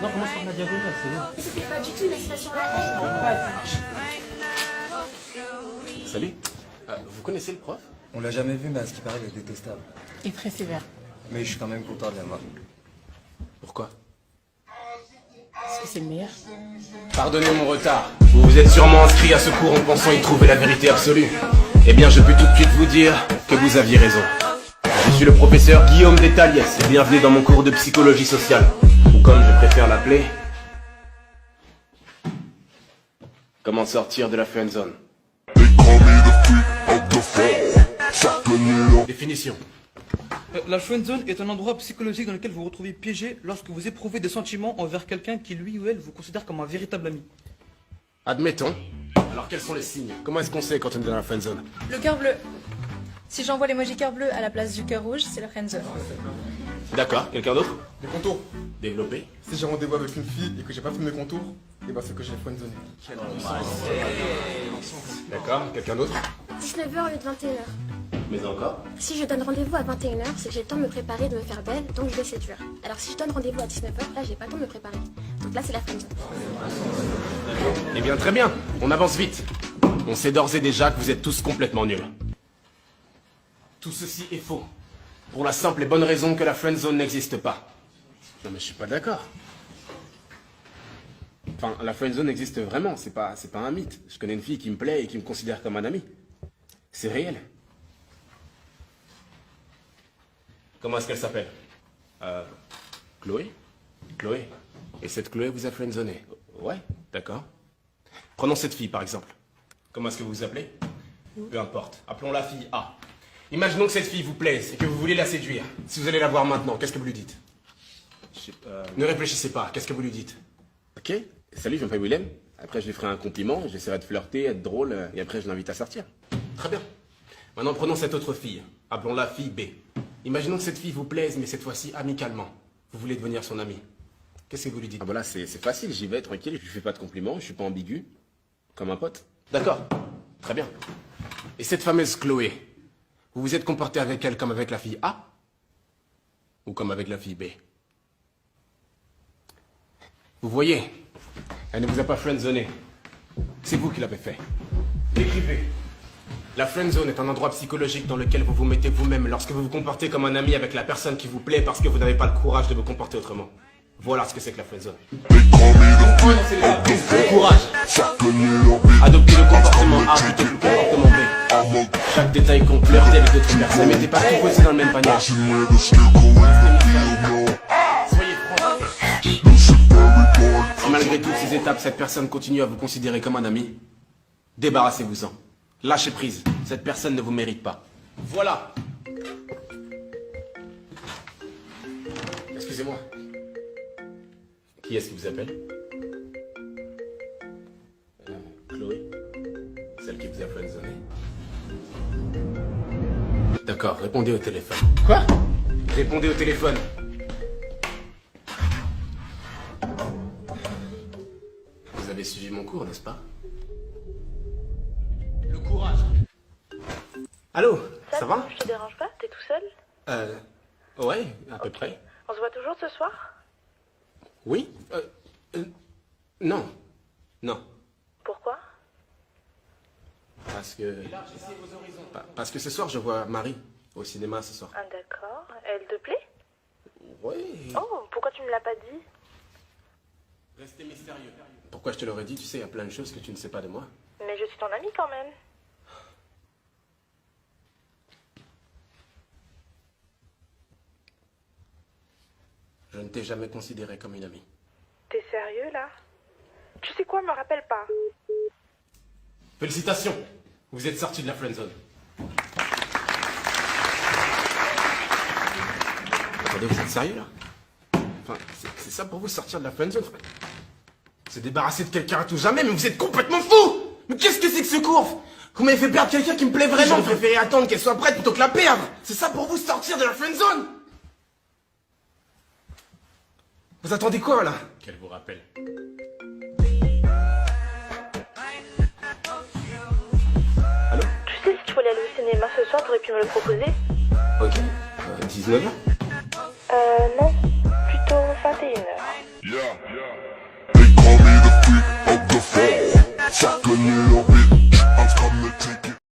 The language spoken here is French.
Non, commence par la diagonale, c'est bon. Mais c'était pas du tout une incitation à la haine. Salut. Vous connaissez le prof? On l'a jamais vu, mais à ce qui paraît, il est détestable. Et très sévère. Mais je suis quand même content de l'avoir. Pourquoi? Parce que c'est le meilleur. Pardonnez mon retard. Vous vous êtes sûrement inscrit à ce cours en pensant y trouver la vérité absolue. Eh bien, je peux tout de suite vous dire que vous aviez raison. Je suis le professeur Guillaume Détaliès et bienvenue dans mon cours de psychologie sociale. Ou comme je préfère l'appeler... Comment sortir de la friendzone. Définition. La friendzone est un endroit psychologique dans lequel vous vous retrouvez piégé lorsque vous éprouvez des sentiments envers quelqu'un qui lui ou elle vous considère comme un véritable ami. Admettons. Alors quels sont les signes? Comment est-ce qu'on sait quand on est dans la friendzone? Le cœur bleu. Si j'envoie l'emoji cœur bleu à la place du cœur rouge, c'est la friendzone. D'accord, quelqu'un d'autre? Les contours. Développé. Si j'ai rendez-vous avec une fille et que j'ai pas fait mes contours, et bah c'est que j'ai friendzone. D'accord, quelqu'un d'autre? 19h au lieu de 21h. Mais encore? Si je donne rendez-vous à 21h, c'est que j'ai le temps de me préparer, de me faire belle, donc je vais séduire. Alors si je donne rendez-vous à 19h, là j'ai pas le temps de me préparer. Donc là c'est la friendzone. Eh bien très bien, on avance vite. On sait d'ores et déjà que vous êtes tous complètement nuls. Tout ceci est faux. Pour la simple et bonne raison que la friendzone n'existe pas. Non mais je suis pas d'accord. Enfin, la friendzone existe vraiment, c'est pas un mythe. Je connais une fille qui me plaît et qui me considère comme un ami. C'est réel. Comment est-ce qu'elle s'appelle? Chloé? Chloé. Et cette Chloé vous a friendzoné? Ouais, d'accord. Prenons cette fille par exemple. Comment est-ce que vous vous appelez? Peu importe. Appelons la fille A. Imaginons que cette fille vous plaise et que vous voulez la séduire. Si vous allez la voir maintenant, qu'est-ce que vous lui dites? Ne réfléchissez pas, qu'est-ce que vous lui dites? Ok, salut, je m'appelle Willem. Après, je lui ferai un compliment, j'essaierai de flirter, être drôle, et après, je l'invite à sortir. Très bien. Maintenant, prenons cette autre fille. Appelons-la fille B. Imaginons que cette fille vous plaise, mais cette fois-ci amicalement. Vous voulez devenir son ami. Qu'est-ce que vous lui dites? Ah voilà, c'est facile, j'y vais, tranquille, je lui fais pas de compliments, je suis pas ambigu. Comme un pote. D'accord, très bien. Et cette fameuse Chloé, vous vous êtes comporté avec elle comme avec la fille A? Ou comme avec la fille B? Vous voyez, elle ne vous a pas friendzoné. C'est vous qui l'avez fait. Décrivez. La friendzone est un endroit psychologique dans lequel vous vous mettez vous-même lorsque vous vous comportez comme un ami avec la personne qui vous plaît parce que vous n'avez pas le courage de vous comporter autrement. Voilà ce que c'est que la friendzone. Le courage. Adoptez le comportement A plutôt que le comportement B. Chaque détail compte, flirtez avec d'autres personnes. Mettez pas tout posé dans le même panier. Soyez franc. Si malgré toutes ces étapes, cette personne continue à vous considérer comme un ami, débarrassez-vous-en. Lâchez prise. Cette personne ne vous mérite pas. Voilà. Excusez-moi. Qui est-ce qui vous appelle? Chloé? Celle qui vous a friendzoné. D'accord, répondez au téléphone. Quoi? Répondez au téléphone. Vous avez suivi mon cours, n'est-ce pas? Le courage. Allô, ça va? Je te dérange pas? T'es tout seul? Ouais, à peu près. On se voit toujours ce soir? Oui? Non. Non. Pourquoi? Parce que... Parce que ce soir, je vois Marie au cinéma ce soir. Ah d'accord. Elle te plaît? Oui. Oh, pourquoi tu me l'as pas dit? Restez mystérieux. Pourquoi je te l'aurais dit? Tu sais, il y a plein de choses que tu ne sais pas de moi. Mais je suis ton amie quand même. Je ne t'ai jamais considéré comme une amie. T'es sérieux là? Tu sais quoi, me rappelle pas. Félicitations. Vous êtes sorti de la friendzone. Attendez, vous êtes sérieux là? Enfin, c'est ça pour vous sortir de la friendzone? Se débarrasser de quelqu'un à tout jamais, mais vous êtes complètement fou! Mais qu'est-ce que c'est que ce cours? Vous m'avez fait perdre quelqu'un qui me plaît vraiment, vous préférez attendre qu'elle soit prête plutôt que la perdre! C'est ça pour vous sortir de la friendzone? Vous attendez quoi là? Qu'elle vous rappelle. Allô? Tu sais, si tu voulais aller au cinéma ce soir, t'aurais pu me le proposer. Ok. 19h? Non. Plutôt fin 21h. They call me the freak of the fall. Suck a little bitch, I'm coming to take